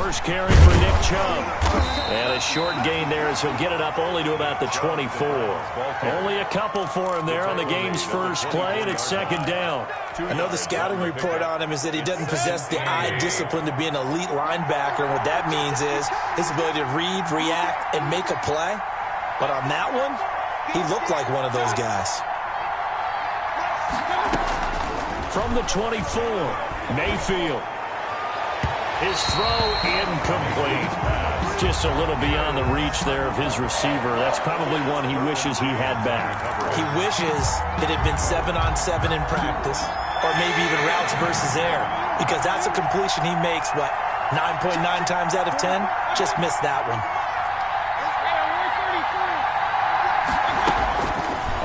First carry for Nick Chubb. And a short gain there as he'll get it up only to about the 24. Only a couple for him there on the game's first play, and it's second down. I know the scouting report on him is that he doesn't possess the eye discipline to be an elite linebacker. And what that means is his ability to read, react, and make a play. But on that one, he looked like one of those guys. From the 24, Mayfield. His throw incomplete. Just a little beyond the reach there of his receiver. That's probably one he wishes he had back. He wishes it had been 7-on-7 in practice, or maybe even routes versus air, because that's a completion he makes, what, 9.9 times out of 10? Just missed that one.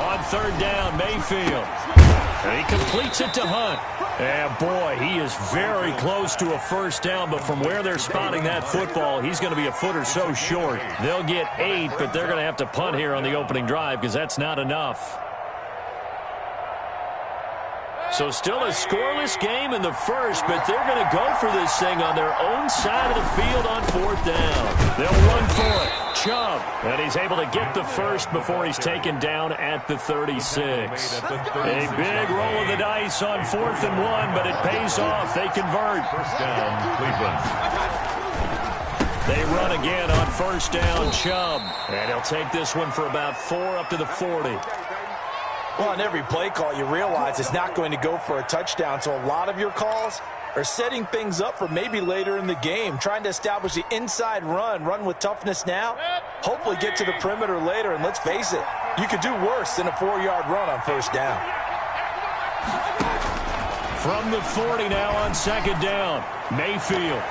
On third down, Mayfield. And he completes it to Hunt. And boy, he is very close to a first down, but from where they're spotting that football, he's going to be a foot or so short. They'll get 8, but they're going to have to punt here on the opening drive because that's not enough. So still a scoreless game in the first, but they're going to go for this thing on their own side of the field on fourth down. They'll run for it. Chubb, and he's able to get the first before he's taken down at the 36. A big roll of the dice on 4th and 1, but it pays off. They convert. First down, Cleveland. They run again on first down, Chubb, and he'll take this one for about 4 up to the 40. Well, on every play call, you realize it's not going to go for a touchdown, so a lot of your calls are setting things up for maybe later in the game, trying to establish the inside run with toughness now, hopefully get to the perimeter later, and let's face it, you could do worse than a 4-yard run on first down. From the 40 now on second down, Mayfield.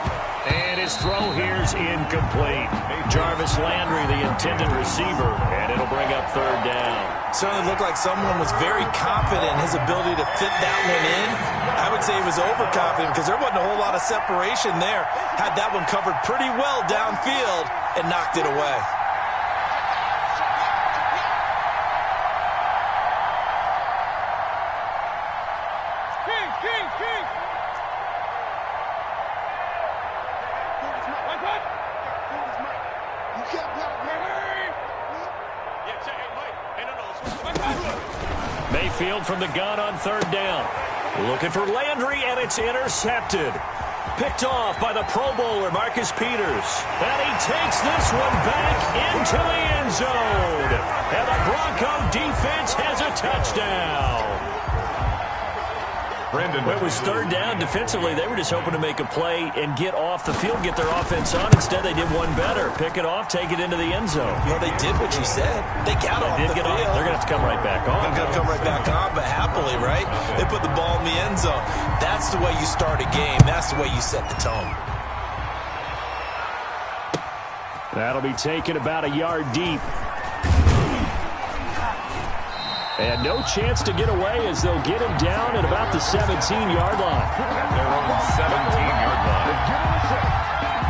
And his throw here's incomplete. Jarvis Landry, the intended receiver, and it'll bring up third down. Certainly looked like someone was very confident in his ability to fit that one in. I would say he was overconfident because there wasn't a whole lot of separation there. Had that one covered pretty well downfield and knocked it away. Mayfield from the gun on third down. Looking for Landry, and it's intercepted. Picked off by the Pro Bowler, Marcus Peters. And he takes this one back into the end zone. And the Bronco defense has a touchdown. It was third down. Defensively, they were just hoping to make a play and get off the field, get their offense on. Instead, they did one better. Pick it off, take it into the end zone. Well, they did what you said. They got off the field. They're going to have to come right back on. They're going to come right back on, but happily, right? They put the ball in the end zone. That's the way you start a game. That's the way you set the tone. That'll be taken about a yard deep. And no chance to get away as they'll get him down at about the 17-yard line. At their own 17-yard line.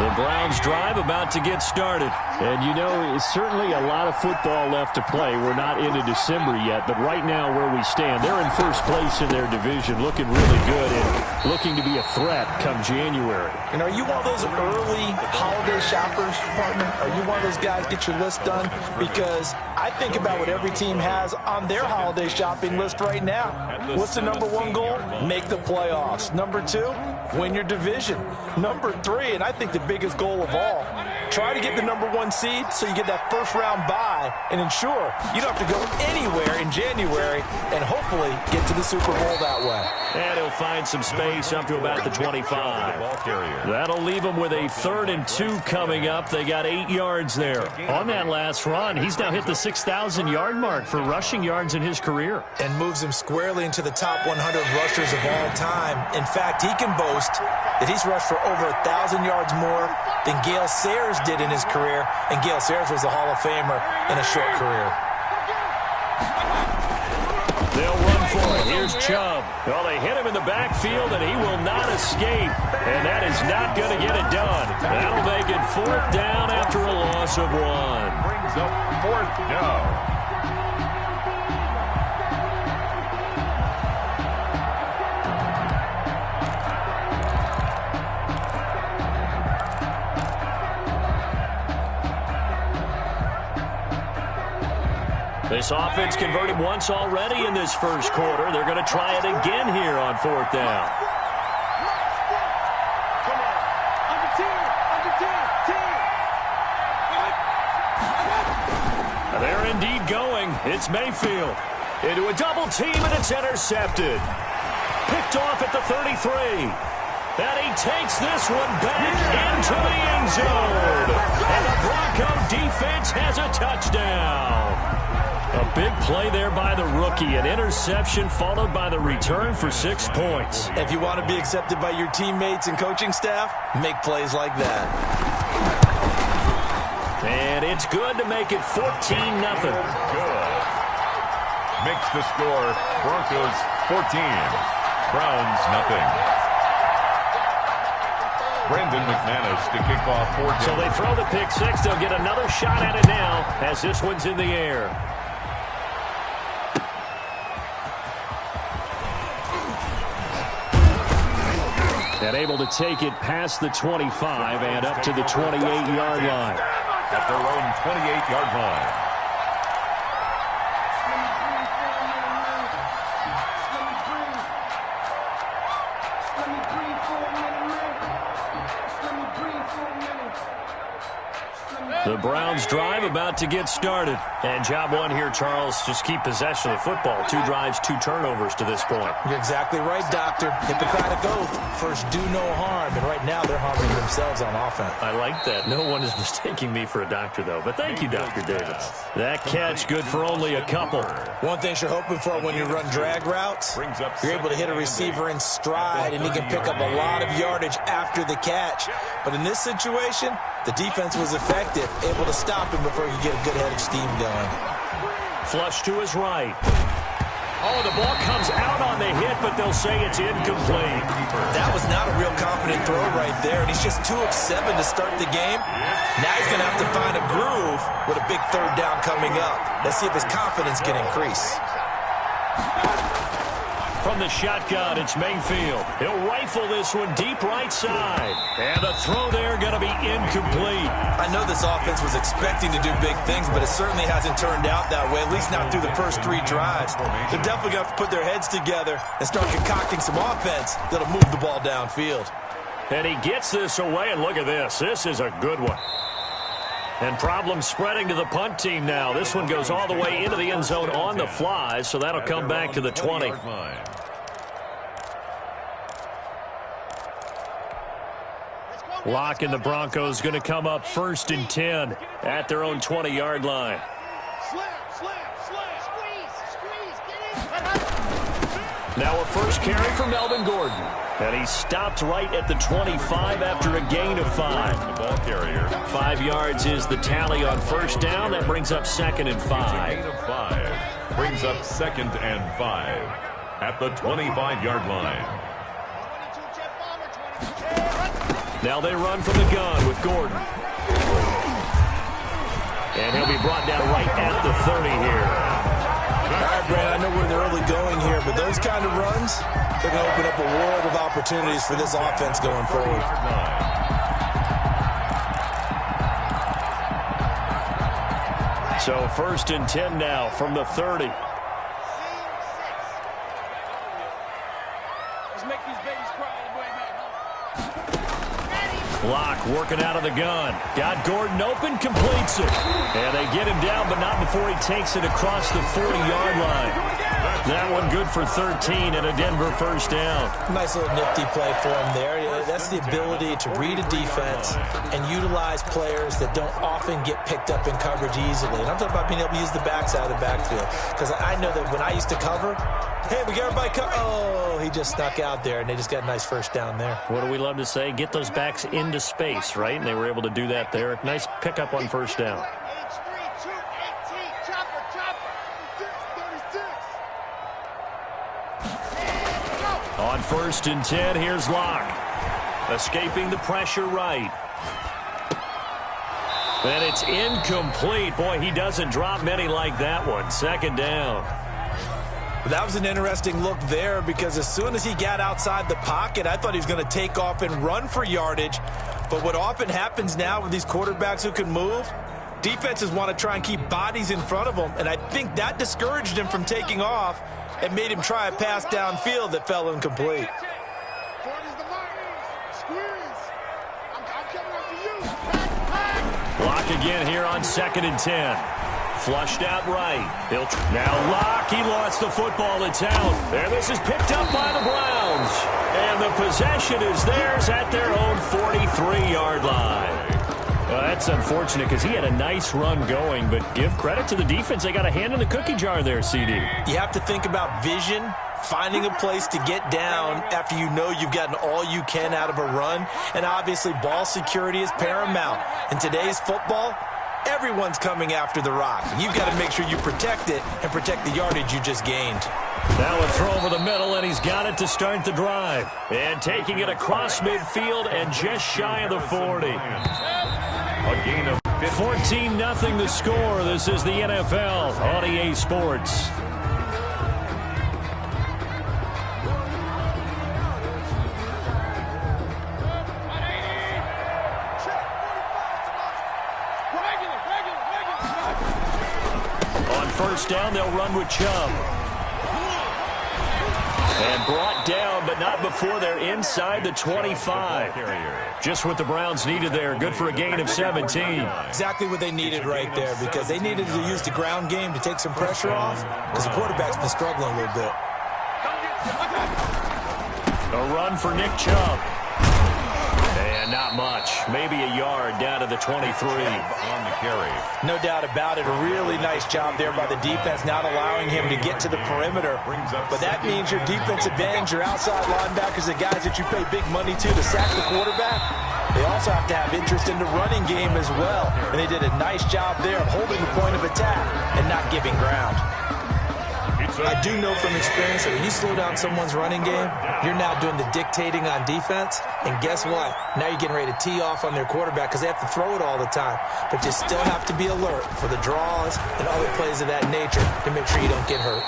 The Browns drive about to get started. And, you know, it's certainly a lot of football left to play. We're not into December yet, but right now where we stand, they're in first place in their division, looking really good and looking to be a threat come January. And are you one of those early holiday shoppers, partner? Are you one of those guys get your list done? Because I think about what every team has on their holiday shopping list right now. What's the number one goal? Make the playoffs. Number 2, win your division. Number 3, and I think the biggest goal of all, try to get the number 1 seed so you get that first round bye and ensure you don't have to go anywhere in January and hopefully get to the Super Bowl that way. And he'll find some space up to about the 25. That'll leave him with a 3rd and 2 coming up. They got 8 yards there. On that last run, he's now hit the 6,000-yard mark for rushing yards in his career. And moves him squarely into the top 100 rushers of all time. In fact, he can boast that he's rushed for over 1,000 yards more than Gale Sayers did in his career, and Gale Sayers was a Hall of Famer in a short career. They'll run for it. Here's Chubb. Well, they hit him in the backfield, and he will not escape, and that is not going to get it done. That'll make it 4th down after a loss of 1. Brings up 4th down. This offense converted once already in this first quarter. They're going to try it again here on fourth down. They're indeed going. It's Mayfield into a double team, and it's intercepted. Picked off at the 33. And he takes this one back into the end zone. And the Bronco defense has a touchdown. A big play there by the rookie. An interception followed by the return for 6 points. If you want to be accepted by your teammates and coaching staff, make plays like that. And it's good to make it 14-0. Good. Makes the score Broncos 14, Browns nothing. Brandon McManus to kick off fourth down. So they throw the pick six. They'll get another shot at it now as this one's in the air. And able to take it past the 25 and up to the 28-yard line. At their own 28-yard line. The Browns drive about to get started. And job one here, Charles, just keep possession of the football. 2 drives, 2 turnovers to this point. You're exactly right, Doctor. Hippocratic oath. First, do no harm. And right now, they're harming themselves on offense. I like that. No one is mistaking me for a doctor, though. But thank you, Dr. Davis. That catch good for only a couple. One thing you're hoping for when you run drag routes, you're able to hit a receiver in stride, and he can pick up a lot of yardage after the catch. But in this situation, the defense was effective, able to stop him before he could get a good head of steam going. Flush to his right. Oh, the ball comes out on the hit, but they'll say it's incomplete. That was not a real confident throw right there, and he's just 2 of 7 to start the game. Now he's going to have to find a groove with a big third down coming up. Let's see if his confidence can increase. From the shotgun, it's Mayfield. He'll rifle this one deep right side. And the throw there going to be incomplete. I know this offense was expecting to do big things, but it certainly hasn't turned out that way, at least not through the first 3 drives. They're definitely going to have to put their heads together and start concocting some offense that'll move the ball downfield. And he gets this away, and look at this. This is a good one. And problems spreading to the punt team now. This one goes all the way into the end zone on the fly, so that'll come back to the 20. Lock and the Broncos going to come up 1st and 10 at their own 20-yard line. Now a first carry for Melvin Gordon. And he stopped right at the 25 after a gain of 5. The ball carrier. 5 yards is the tally on first down. That brings up 2nd and 5. Gain of 5. Brings up 2nd and 5 at the 25-yard line. Now they run from the gun with Gordon. And he'll be brought down right at the 30 here. All right, Brad, I know we're in the early going here, but those kind of runs, they're going to open up a world of opportunities for this offense going forward. So 1st and 10 now from the 30. Let's make these babies cry all the way back. Lock working out of the gun. Got Gordon open, completes it. And they get him down, but not before he takes it across the 40-yard line. That one good for 13 and a Denver first down. Nice little nifty play for him there. That's the ability to read a defense and utilize players that don't often get picked up in coverage easily. And I'm talking about being able to use the backside of the backfield. Because I know that when I used to cover, hey, we got everybody covered. Oh, he just snuck out there, and they just got a nice first down there. What do we love to say? Get those backs into space, right? And they were able to do that there. Nice pickup on first down. On 1st and 10, here's Locke. Escaping the pressure right. And it's incomplete. Boy, he doesn't drop many like that one. 2nd down. That was an interesting look there because as soon as he got outside the pocket, I thought he was going to take off and run for yardage. But what often happens now with these quarterbacks who can move, Defenses want to try and keep bodies in front of them, and I think that discouraged him from taking off and made him try a pass downfield that fell incomplete. Block again here on 2nd and 10. Flushed out right. Now Locke, he lost the football. It's out. And this is picked up by the Browns. And the possession is theirs at their own 43-yard line. Well, that's unfortunate because he had a nice run going, but give credit to the defense. They got a hand in the cookie jar there, CD. You have to think about vision, finding a place to get down after you know you've gotten all you can out of a run, and obviously ball security is paramount. In today's football, everyone's coming after the rock. You've got to make sure you protect it and protect the yardage you just gained. Now a throw over the middle, and he's got it to start the drive. And taking it across midfield and just shy of the 40. A gain of 14-0 the score. This is the NFL on EA Sports. On first down, they'll run with Chubb. And brought down, but not before they're inside the 25. Just what the Browns needed there. Good for a gain of 17. Exactly what they needed right there, because they needed to use the ground game to take some pressure off, because the quarterback's been struggling a little bit. A run for Nick Chubb. And not much. Maybe a yard down to the 23. on the carry. No doubt about it. A really nice job there by the defense, not allowing him to get to the perimeter. But that means your defensive ends, your outside linebackers, the guys that you pay big money to sack the quarterback, they also have to have interest in the running game as well. And they did a nice job there of holding the point of attack and not giving ground. I do know from experience that when you slow down someone's running game, you're now doing the dictating on defense. And guess what? Now you're getting ready to tee off on their quarterback because they have to throw it all the time. But you still have to be alert for the draws and other plays of that nature to make sure you don't get hurt.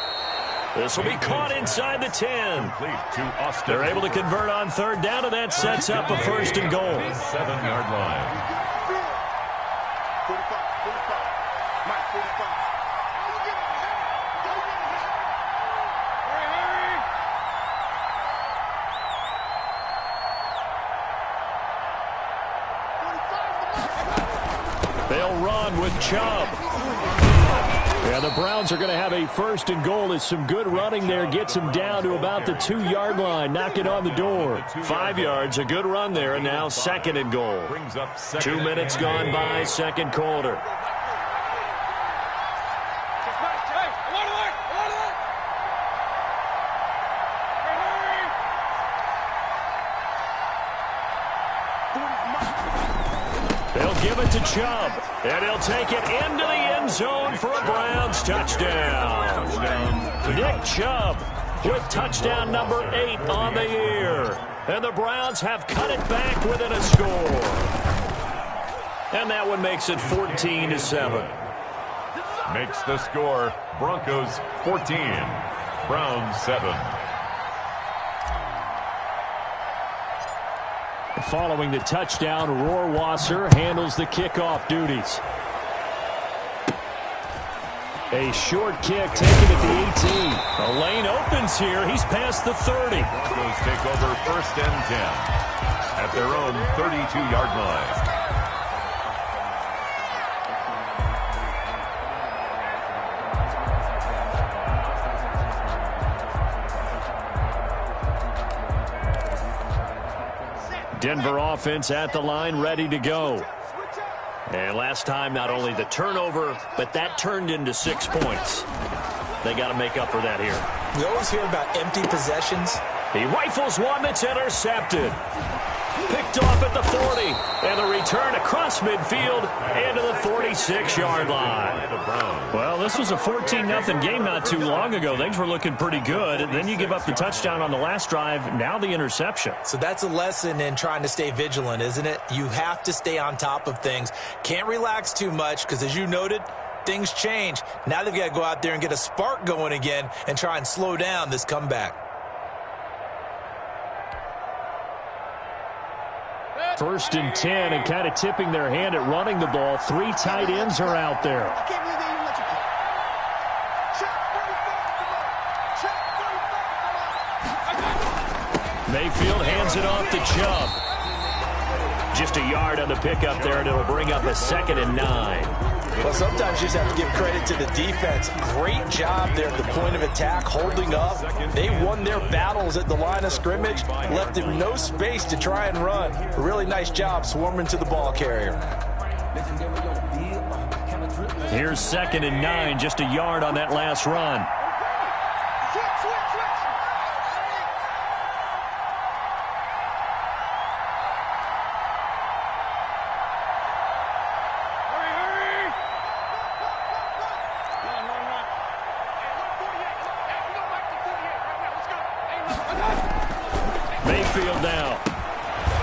This will be caught inside the 10. They're able to convert on third down, and that sets up a first and goal. 7-yard line. They'll run with Chubb. Yeah, the Browns are going to have a first and goal. As some good running there gets them down to about the 2-yard line. Knock it on the door. 5 yards, a good run there, and now second and goal. 2 minutes gone by, second quarter. They'll give it to Chubb, and he'll take it into the end zone for a Browns touchdown. Nick Chubb with touchdown number 8 on the year. And the Browns have cut it back within a score. And that one makes it 14-7. Makes the score Broncos 14, Browns 7. Following the touchdown, Rohrwasser handles the kickoff duties. A short kick taken at the 18. A lane opens here. He's past the 30. Broncos take over first and 10 at their own 32-yard line. Denver offense at the line, ready to go. And last time, not only the turnover, but that turned into 6 points. They got to make up for that here. We always hear about empty possessions. He rifles one that's intercepted. Picked off at the 40. And the return across midfield into the 46-yard line. Well, this was a 14-0 game not too long ago. Things were looking pretty good. And then you give up the touchdown on the last drive. Now the interception. So that's a lesson in trying to stay vigilant, isn't it? You have to stay on top of things. Can't relax too much because, as you noted, things change. Now they've got to go out there and get a spark going again and try and slow down this comeback. 1st and 10, and kind of tipping their hand at running the ball. 3 tight ends are out there. Mayfield hands it off to Chubb. Just a yard on the pickup there, and it'll bring up a 2nd and 9. Well, sometimes you just have to give credit to the defense. Great job there at the point of attack, holding up. They won their battles at the line of scrimmage, left him no space to try and run. A really nice job swarming to the ball carrier. Here's 2nd and 9, just a yard on that last run. Mayfield now.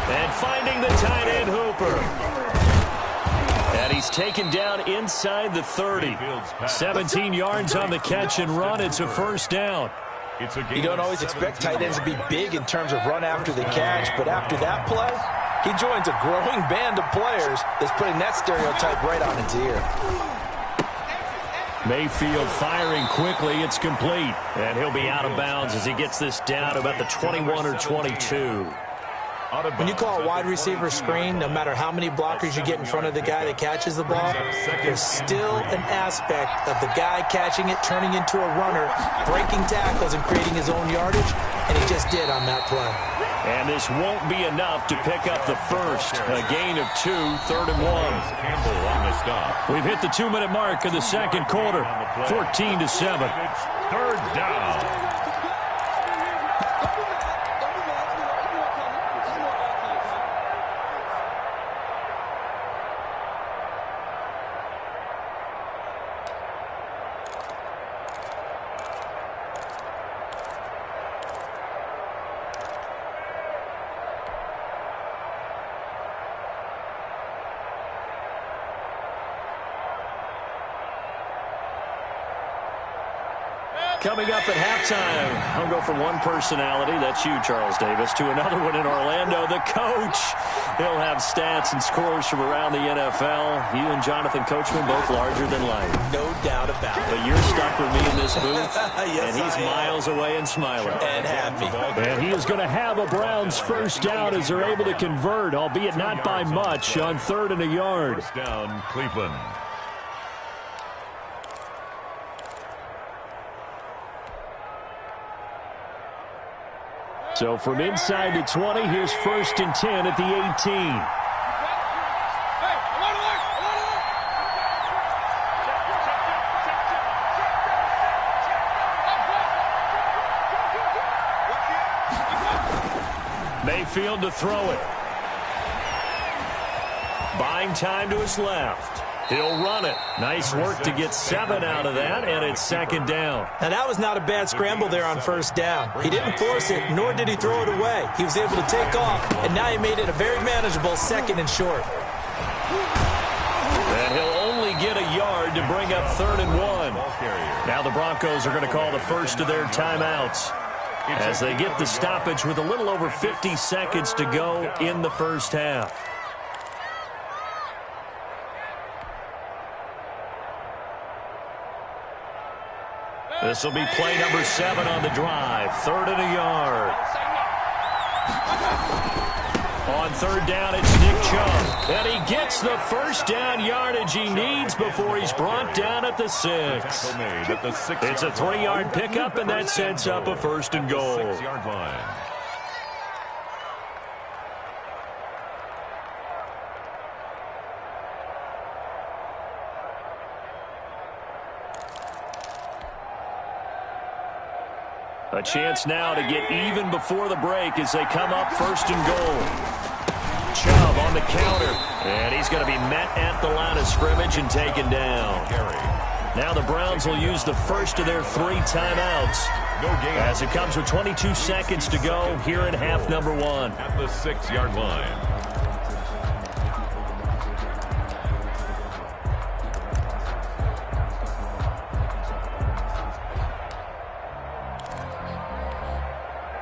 And finding the tight end Hooper. And he's taken down inside the 30. 17 yards on the catch and run. It's a 1st down. You don't always expect tight ends to be big in terms of run after the catch, but after that play, he joins a growing band of players that's putting that stereotype right on its ear. Mayfield firing quickly. It's complete. And he'll be out of bounds as he gets this down about the 21 or 22. When you call a wide receiver screen, no matter how many blockers you get in front of the guy that catches the ball, there's still an aspect of the guy catching it, turning into a runner, breaking tackles and creating his own yardage, and he just did on that play. And this won't be enough to pick up the first. A gain of 2, 3rd and 1. We've hit the 2-minute mark of the 2nd quarter, 14-7. 3rd down. Coming up at halftime, I'll go from one personality, that's you, Charles Davis, to another one in Orlando, the coach. He'll have stats and scores from around the NFL. You and Jonathan Coachman both larger than life. No doubt about it. But you're stuck with me in this booth, Yes, and he's miles away and smiling. And happy. And he is going to have a Browns 1st down as they're able to convert, albeit not by much, on 3rd and a yard. 1st down, Cleveland. So from inside the 20, here's 1st and 10 at the 18. Mayfield to throw it. Buying time to his left. He'll run it. Nice work to get 7 out of that, and it's 2nd down. Now, that was not a bad scramble there on 1st down. He didn't force it, nor did he throw it away. He was able to take off, and now he made it a very manageable 2nd and short. And he'll only get a yard to bring up 3rd and 1. Now the Broncos are going to call the first of their timeouts as they get the stoppage with a little over 50 seconds to go in the 1st half. This will be play number 7 on the drive. 3rd and a yard. On 3rd down, it's Nick Chubb. And he gets the 1st down yardage he needs before he's brought down at the 6. It's a 3-yard pickup, and that sets up a 1st and goal. 6-yard line. A chance now to get even before the break as they come up 1st and goal. Chubb on the counter, and he's going to be met at the line of scrimmage and taken down. Now the Browns will use the first of their 3 timeouts as it comes with 22 seconds to go here in half number 1. At the 6-yard line.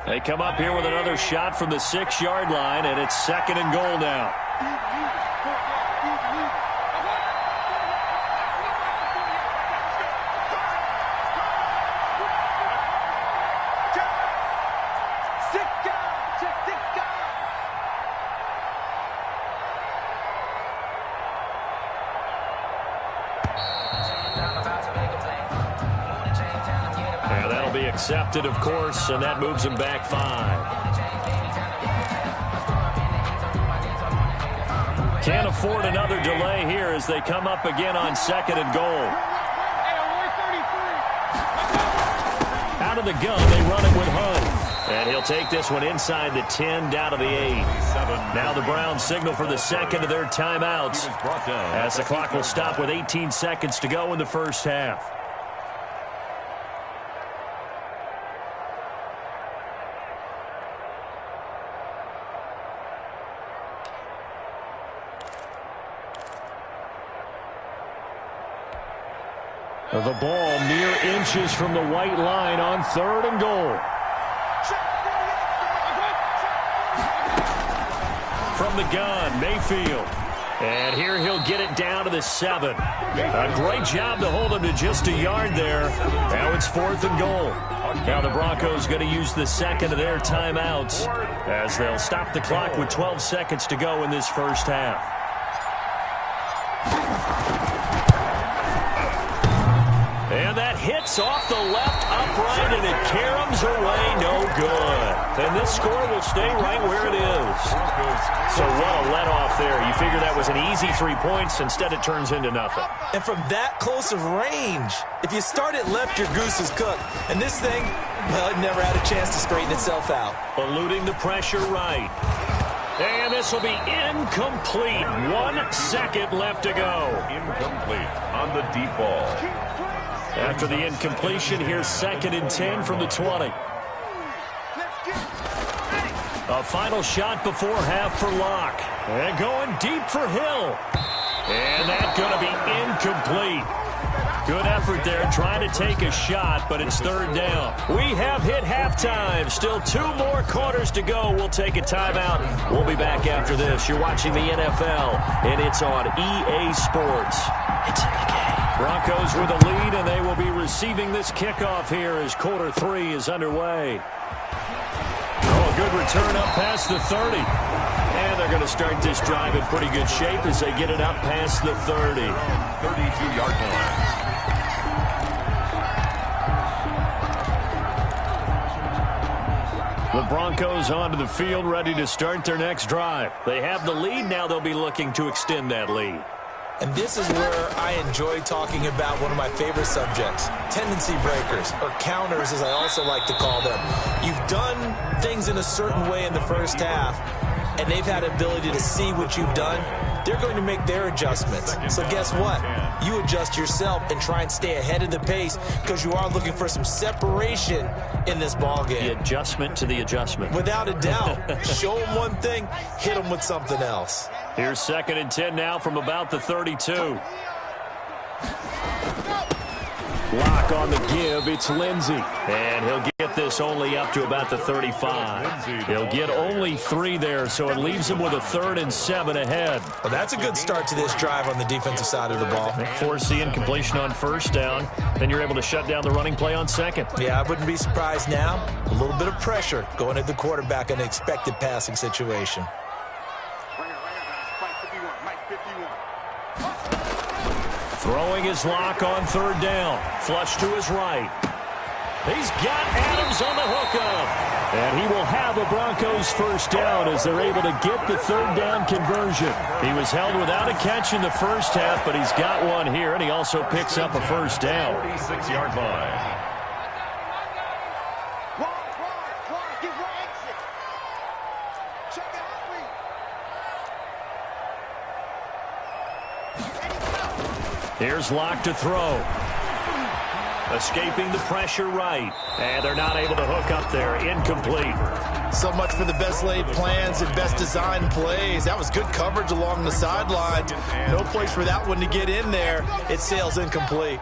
They come up here with another shot from the 6-yard line, and it's 2nd and goal now. And that'll be accepted, of course, and that moves him back 5. Can't afford another delay here as they come up again on 2nd and goal. Out of the gun, they run it with Hunt. And he'll take this one inside the 10, down to the 8. Now the Browns signal for the 2nd of their timeouts as the clock will stop with 18 seconds to go in the first half. The ball mere inches from the white line on 3rd and goal. From the gun, Mayfield. And here he'll get it down to the 7. A great job to hold him to just a yard there. Now it's 4th and goal. Now the Broncos going to use the 2nd of their timeouts as they'll stop the clock with 12 seconds to go in this first half. And that hits off the left upright, and it caroms away, no good. And this score will stay right where it is. So what a let-off there. You figure that was an easy 3 points. Instead, it turns into nothing. And from that close of range, if you start it left, your goose is cooked. And this thing, well, it never had a chance to straighten itself out. Eluding the pressure right. And this will be incomplete. 1 second left to go. Incomplete on the deep ball. After the incompletion, here's 2nd and 10 from the 20. A final shot before half for Locke. And going deep for Hill. And that's going to be incomplete. Good effort there trying to take a shot, but it's 3rd down. We have hit halftime. Still 2 more quarters to go. We'll take a timeout. We'll be back after this. You're watching the NFL, and it's on EA Sports. It's in the game. Broncos with a lead, and they will be receiving this kickoff here as quarter 3 is underway. Oh, a good return up past the 30. And they're going to start this drive in pretty good shape as they get it up past the 30. 32-yard line. The Broncos onto the field, ready to start their next drive. They have the lead. Now they'll be looking to extend that lead. And this is where I enjoy talking about one of my favorite subjects, tendency breakers, or counters as I also like to call them. You've done things in a certain way in the first half, and they've had ability to see what you've done. They're going to make their adjustments. So guess what? You adjust yourself and try and stay ahead of the pace because you are looking for some separation in this ball game. The adjustment to the adjustment. Without a doubt. Show them one thing, hit them with something else. Here's 2nd and 10 now from about the 32. Lock on the give. It's Lindsey. And he'll get this only up to about the 35. He'll get only 3 there, so it leaves him with a 3rd and 7 ahead. Well, that's a good start to this drive on the defensive side of the ball. Force the incompletion on 1st down. Then you're able to shut down the running play on 2nd. Yeah, I wouldn't be surprised now. A little bit of pressure going at the quarterback in an expected passing situation. Throwing his Lock on 3rd down. Flush to his right. He's got Adams on the hookup. And he will have a Broncos 1st down as they're able to get the 3rd down conversion. He was held without a catch in the first half, but he's got one here, and he also picks up a 1st down. 46-yard line. Here's Locke to throw. Escaping the pressure right. And they're not able to hook up there. Incomplete. So much for the best laid plans and best designed plays. That was good coverage along the sideline. No place for that one to get in there. It sails incomplete.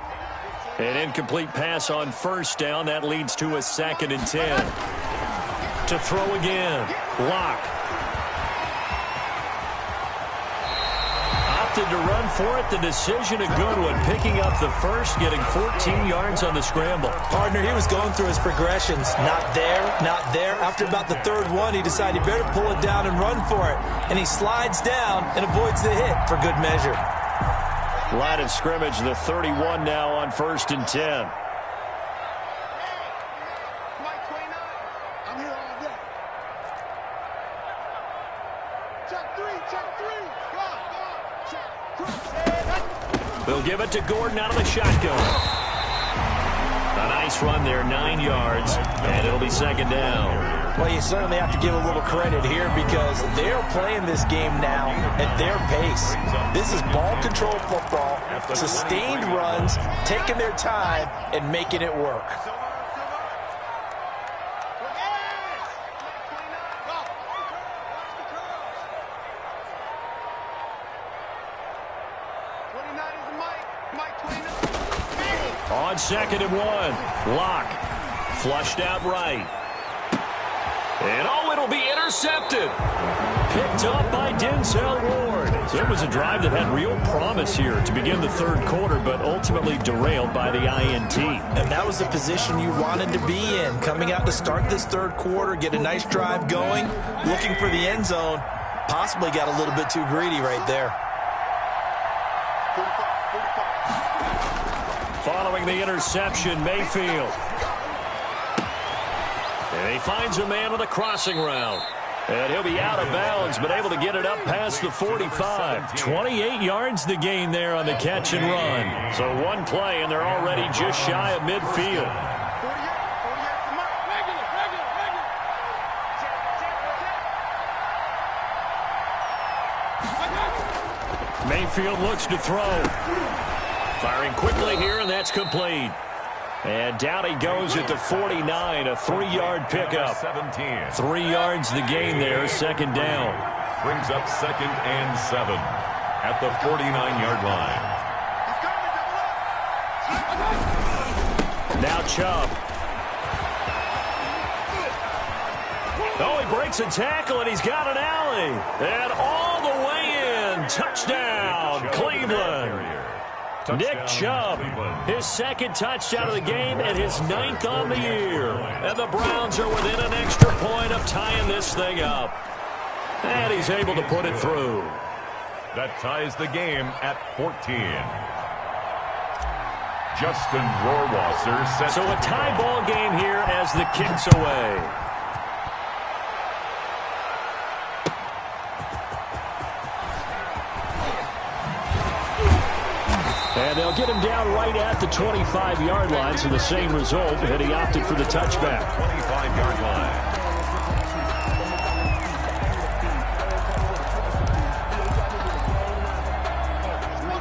An incomplete pass on 1st down. That leads to a 2nd and 10. To throw again. Lock. Opted to run for it. The decision a good one. Picking up the first, getting 14 yards on the scramble. Partner, he was going through his progressions. Not there, not there. After about the third one, he decided he better pull it down and run for it. And he slides down and avoids the hit for good measure. Line of scrimmage, the 31 now on 1st and 10. They'll give it to Gordon out of the shotgun. A nice run there, 9 yards, and it'll be 2nd down. Well, you certainly have to give a little credit here because they're playing this game now at their pace. This is ball control football, sustained runs, taking their time, and making it work. On 2nd and 1, Lock. Flushed out right. And it'll be intercepted. Picked up by Denzel Ward. So it was a drive that had real promise here to begin the 3rd quarter, but ultimately derailed by the INT. And that was the position you wanted to be in. Coming out to start this 3rd quarter, get a nice drive going, looking for the end zone. Possibly got a little bit too greedy right there. Following the interception, Mayfield. And he finds a man with a crossing route. And he'll be out of bounds, but able to get it up past the 45. 28 yards the gain there on the catch and run. So one play, and they're already just shy of midfield. Mayfield looks to throw. Firing quickly here, and that's complete. And down he goes at the 49, a 3-yard pickup. 3 yards the gain there, 2nd down. Brings up 2nd and 7 at the 49-yard line. Now Chubb. Oh, he breaks a tackle, and he's got an alley. And all the way in. Touchdown, Cleveland. Nick Chubb, his 2nd touchdown of the game and his 9th on the year. And the Browns are within an extra point of tying this thing up. And he's able to put it through. That ties the game at 14. Justin Rohrwasser sets. So a tie ball game here as the kick's away. And they'll get him down right at the 25-yard line, so the same result, and he opted for the touchback. 25-yard line.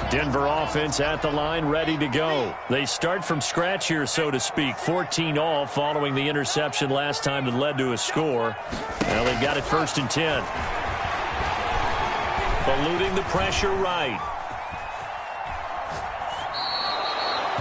Denver offense at the line, ready to go. They start from scratch here, so to speak. 14 all following the interception last time that led to a score. Well, they've got it 1st and 10. Eluding the pressure right.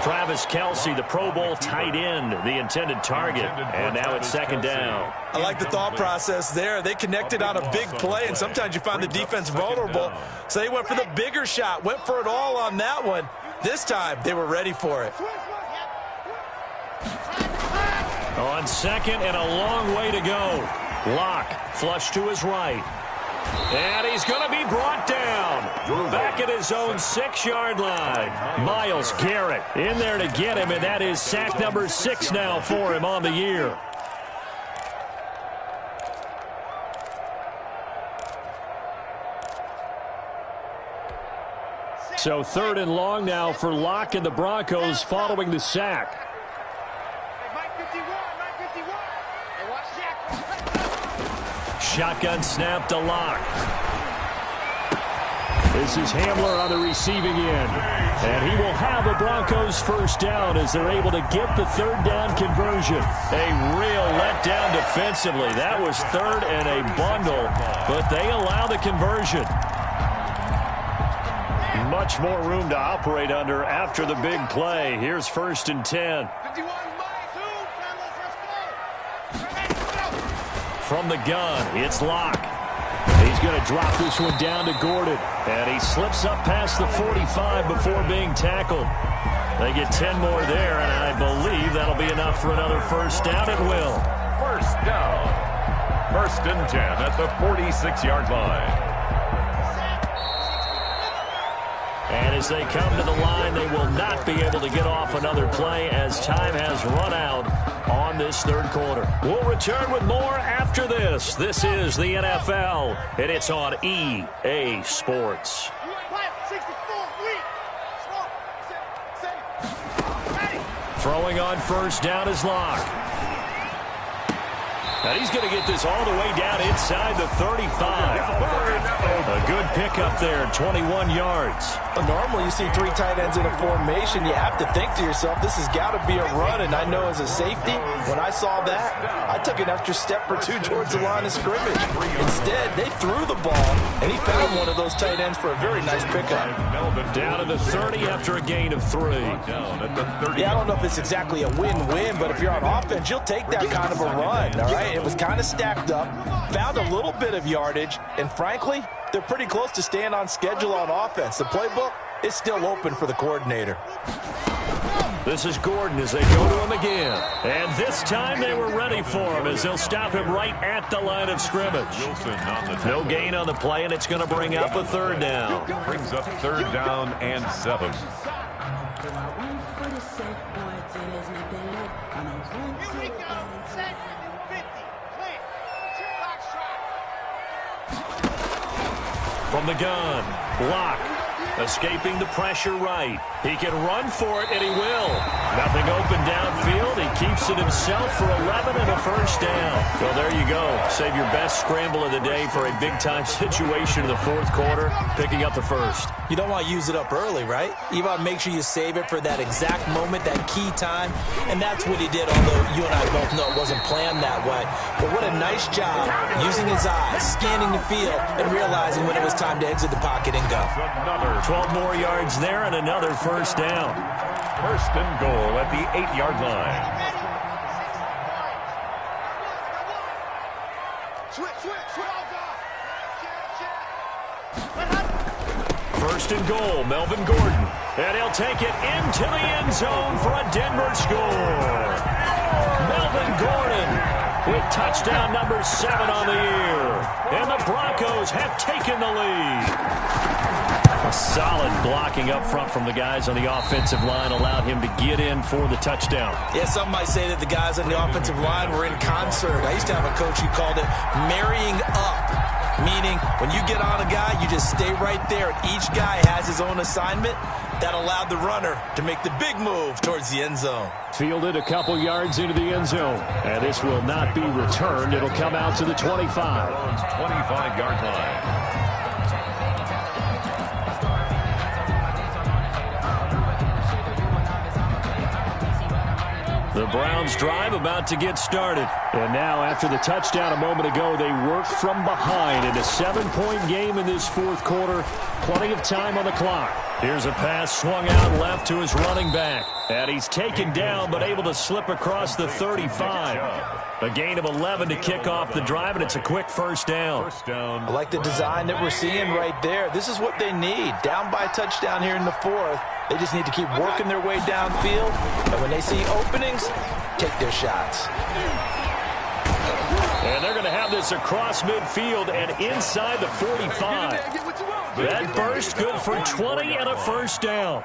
Travis Kelce, the Pro Bowl tight end, the intended target. And now it's 2nd down. I like the thought process there. They connected on a big play, and sometimes you find the defense vulnerable. So they went for the bigger shot, went for it all on that one. This time, they were ready for it. On 2nd and a long way to go. Lock, flush to his right. And he's going to be brought down. Back at his own 6-yard line. Myles Garrett in there to get him, and that is sack number 6 now for him on the year. So 3rd and long now for Locke and the Broncos following the sack. Shotgun snap to Locke. This is Hamler on the receiving end. And he will have the Broncos 1st down as they're able to get the 3rd down conversion. A real letdown defensively. That was 3rd and a bundle, but they allow the conversion. Much more room to operate under after the big play. Here's 1st and 10. From the gun, it's Locke. He's going to drop this one down to Gordon. And he slips up past the 45 before being tackled. They get 10 more there, and I believe that'll be enough for another first down. It will. First down. 1st and 10 at the 46-yard line. And as they come to the line, they will not be able to get off another play as time has run out on this third quarter. We'll return with more after this. This is the NFL, and it's on EA Sports. Throwing on first down is Locke. And he's going to get this all the way down inside the 35. A good pickup there, 21 yards. Normally you see 3 tight ends in a formation. You have to think to yourself, this has got to be a run. And I know as a safety, when I saw that, I took an extra step or 2 towards the line of scrimmage. Instead, they threw the ball, and he found one of those tight ends for a very nice pickup. Down to the 30 after a gain of 3. Yeah, I don't know if it's exactly a win-win, but if you're on offense, you'll take that kind of a run, all right? It was kind of stacked up, found a little bit of yardage, and frankly, they're pretty close to staying on schedule on offense. The playbook is still open for the coordinator. This is Gordon as they go to him again. And this time they were ready for him as they'll stop him right at the line of scrimmage. No gain on the play, and it's going to bring up a 3rd down. Brings up 3rd down and 7. From the gun, Locke escaping the pressure right. He can run for it, and he will. Nothing open downfield. He keeps it himself for 11 and a first down. So there you go. Save your best scramble of the day for a big-time situation in the 4th quarter, picking up the first. You don't want to use it up early, right? You want to make sure you save it for that exact moment, that key time, and that's what he did, although you and I both know it wasn't planned that way. But what a nice job using his eyes, scanning the field, and realizing when it was time to exit the pocket and go. Another 12 more yards there and another first down. 1st and goal at the 8-yard line. First and goal, Melvin Gordon. And he'll take it into the end zone for a Denver score. Melvin Gordon with touchdown number 7 on the year. And the Broncos have taken the lead. A solid blocking up front from the guys on the offensive line allowed him to get in for the touchdown. Yeah, some might say that the guys on the offensive line were in concert. I used to have a coach who called it marrying up, meaning when you get on a guy, you just stay right there, and each guy has his own assignment. That allowed the runner to make the big move towards the end zone. Fielded a couple yards into the end zone, and this will not be returned. It'll come out to the 25. 25-yard line. The Browns drive about to get started. And now, after the touchdown a moment ago, they work from behind in a 7-point game in this 4th quarter. Plenty of time on the clock. Here's a pass swung out left to his running back. And he's taken down, but able to slip across the 35. A gain of 11 to kick off the drive, and it's a quick first down. I like the design that we're seeing right there. This is what they need. Down by a touchdown here in the 4th. They just need to keep working their way downfield. And when they see openings, take their shots. And they're going to have this across midfield and inside the 45. That burst good for 20 and a first down.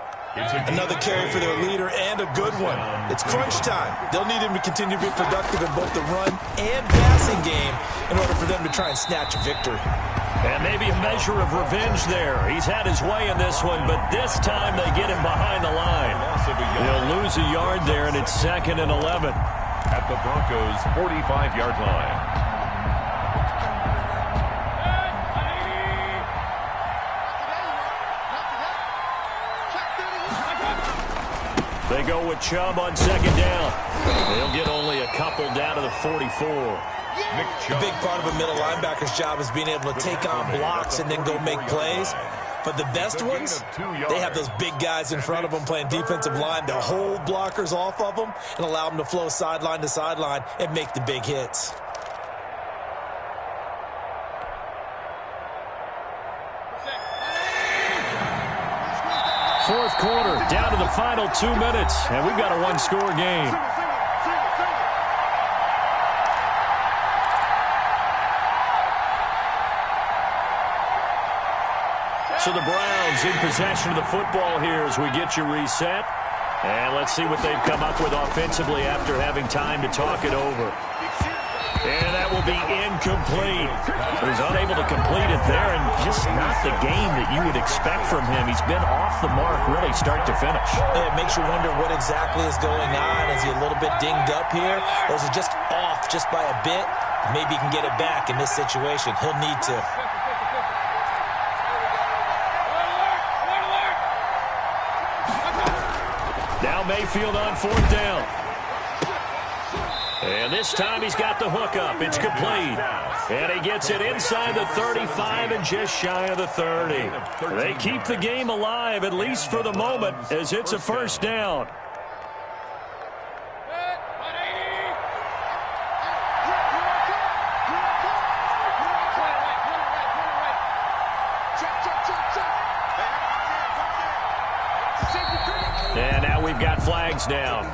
Another carry for their leader and a good one. It's crunch time. They'll need him to continue to be productive in both the run and passing game in order for them to try and snatch a victory. And maybe a measure of revenge there. He's had his way in this one, but this time they get him behind the line. They'll lose a yard there, and it's 2nd and 11. At the Broncos' 45-yard line. They go with Chubb on 2nd down. They'll get only a couple down to the 44. The big part of a middle linebacker's job is being able to take on blocks and then go make plays. But the best ones, they have those big guys in front of them playing defensive line to hold blockers off of them and allow them to flow sideline to sideline and make the big hits. fourth quarter, down to the final 2 minutes, and we've got a one-score game. So the Browns in possession of the football here as we get you reset. And let's see what they've come up with offensively after having time to talk it over. And that will be incomplete. He's unable to complete it there, and just not the game that you would expect from him. He's been off the mark really start to finish. It makes you wonder what exactly is going on. Is he a little bit dinged up here, or is it just off just by a bit? Maybe he can get it back in this situation. He'll need to. Now Mayfield on fourth down. And this time he's got the hook up. It's complete. And he gets it inside the 35 and just shy of the 30. They keep the game alive, at least for the moment, as it's a first down. And now we've got flags down.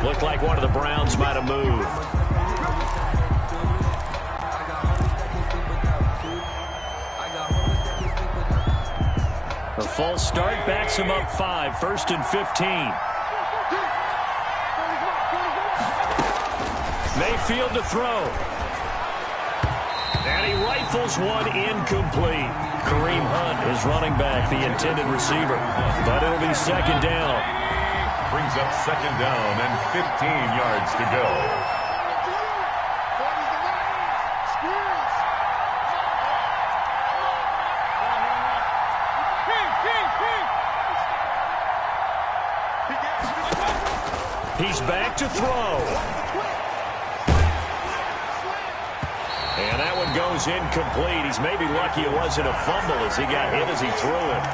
Looked like one of the Browns might have moved. A false start backs him up 5, 1st and 15. Mayfield to throw. And he rifles one incomplete. Kareem Hunt is running back, the intended receiver. But it'll be second down. Brings up second down and 15 yards to go. He's back to throw. And that one goes incomplete. He's maybe lucky it wasn't a fumble as he got hit as he threw it.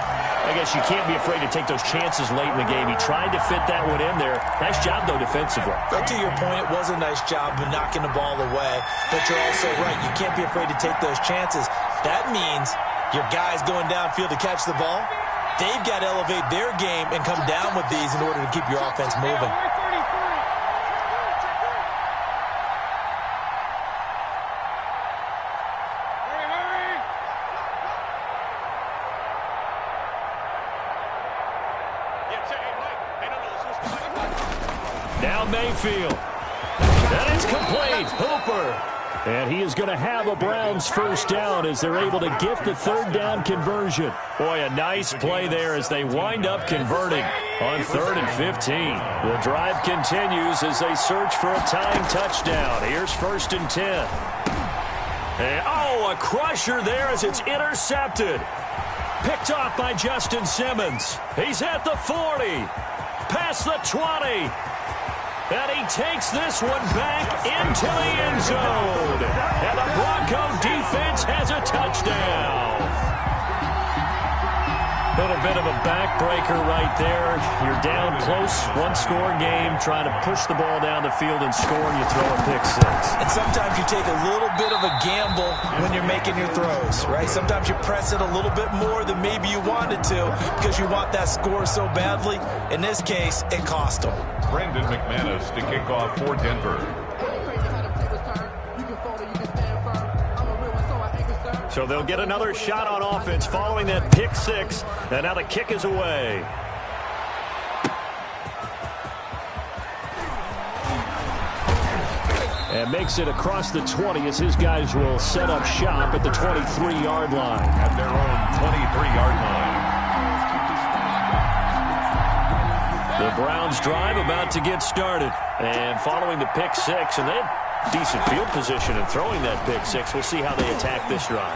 I guess you can't be afraid to take those chances late in the game. He tried to fit that one in there. Nice job, though, defensively. But to your point, it was a nice job of knocking the ball away. But you're also right. You can't be afraid to take those chances. That means your guys going downfield to catch the ball, they've got to elevate their game and come down with these in order to keep your offense moving. Now Mayfield. And it's complete. Hooper. And he is going to have a Browns first down as they're able to get the third down conversion. Boy, a nice play there as they wind up converting on 3rd and 15. The drive continues as they search for a tying touchdown. Here's 1st and 10. And, oh, a crusher there as it's intercepted. Picked off by Justin Simmons. He's at the 40. Past the 20. And he takes this one back into the end zone. And the Bronco defense has a touchdown. Little bit of a backbreaker right there. You're down close, one-score game, trying to push the ball down the field and score, and you throw a pick six. And sometimes you take a little bit of a gamble when you're making your throws, right? Sometimes you press it a little bit more than maybe you wanted to because you want that score so badly. In this case, it cost them. Brandon McManus to kick off for Denver. So they'll get another shot on offense following that pick six. And now the kick is away. And makes it across the 20 as his guys will set up shop at the 23-yard line. At their own 23-yard line. The Browns drive about to get started. And following the pick six, and they have decent field position in throwing that pick six. We'll see how they attack this drive.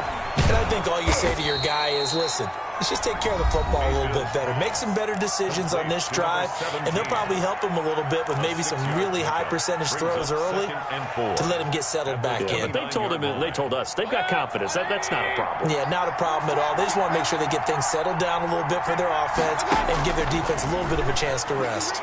And I think all you say to your guy is, listen, let's just take care of the football a little bit better. Make some better decisions on this drive, and they'll probably help him a little bit with maybe some really high percentage throws early to let him get settled back in. But they told him, and they told us, they've got confidence. That's not a problem. Yeah, not a problem at all. They just want to make sure they get things settled down a little bit for their offense and give their defense a little bit of a chance to rest.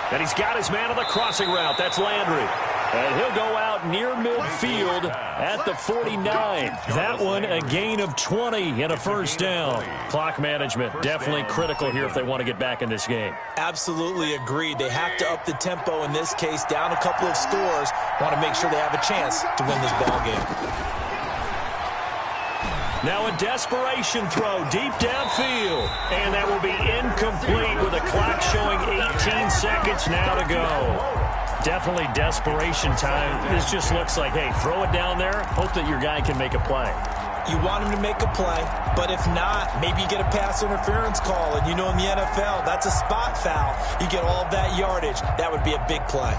And he's got his man on the crossing route. That's Landry. And he'll go out near midfield at the 49. That one a gain of 20 and a first down. Clock management definitely critical here if they want to get back in this game. Absolutely agreed. They have to up the tempo in this case, down a couple of scores. Want to make sure they have a chance to win this ball game. Now a desperation throw deep downfield. And that will be incomplete with a clock showing 18 seconds now to go. Definitely desperation time. This just looks like, hey, throw it down there, hope that your guy can make a play. You want him to make a play, but if not, maybe you get a pass interference call. And you know in the NFL, that's a spot foul. You get all of that yardage. That would be a big play.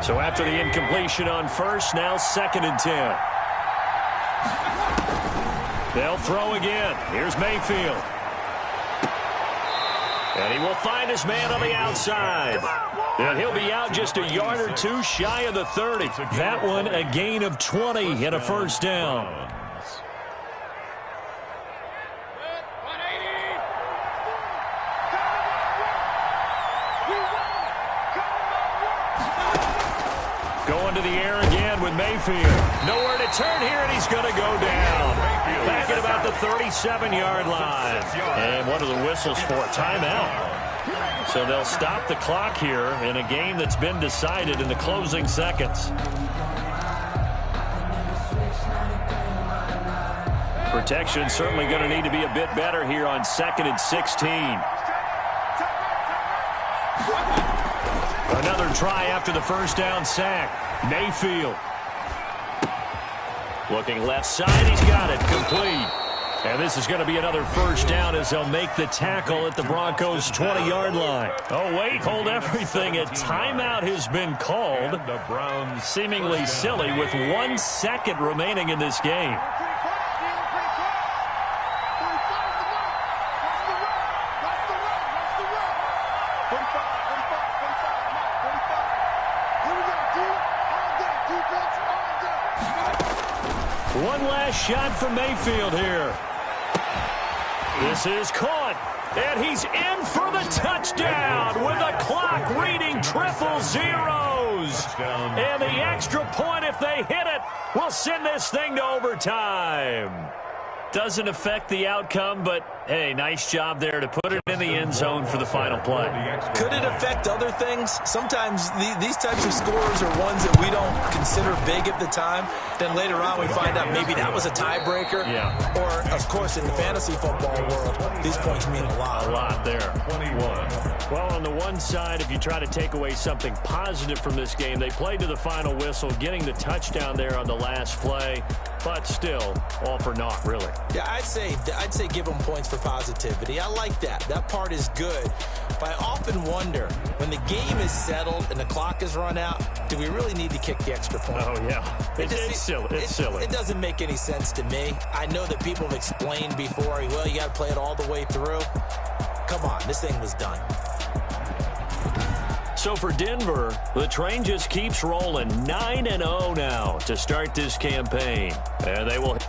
So after the incompletion on first, now 2nd and 10. They'll throw again. Here's Mayfield. And he will find his man on the outside. And he'll be out just a yard or two shy of the 30. That one a gain of 20 and a first down. Going to the air again with Mayfield. Nowhere to turn here, and he's going to go down. Back at about the 37-yard line. And what are the whistles for? Timeout. So they'll stop the clock here in a game that's been decided in the closing seconds. Protection certainly going to need to be a bit better here on 2nd and 16. Another try after the first down sack. Mayfield. Looking left side. He's got it. Complete. And this is going to be another first down as they'll make the tackle at the Broncos' 20-yard line. Oh, wait. Hold everything. A timeout has been called. The Browns seemingly silly with 1 second remaining in this game. One last shot for Mayfield here. This is caught, and he's in for the touchdown with the clock reading triple zeros. And the extra point, if they hit it, will send this thing to overtime. Doesn't affect the outcome, but, hey, nice job there to put it in the end zone for the final play. Could it affect other things? Sometimes these types of scores are ones that we don't consider big at the time. Then later on we find out maybe that was a tiebreaker. Yeah. Or, of course, in the fantasy football world, these points mean a lot. A lot there. 21. Well, on the one side, if you try to take away something positive from this game, they played to the final whistle, getting the touchdown there on the last play. But still, all for naught, really. Yeah, I'd say give them points for positivity. I like that. That part is good. But I often wonder, when the game is settled and the clock is run out, do we really need to kick the extra point? Oh, yeah. It's silly. It's silly. It doesn't make any sense to me. I know that people have explained before, well, you got to play it all the way through. Come on, this thing was done. So for Denver, the train just keeps rolling. 9-0 now to start this campaign. And they will...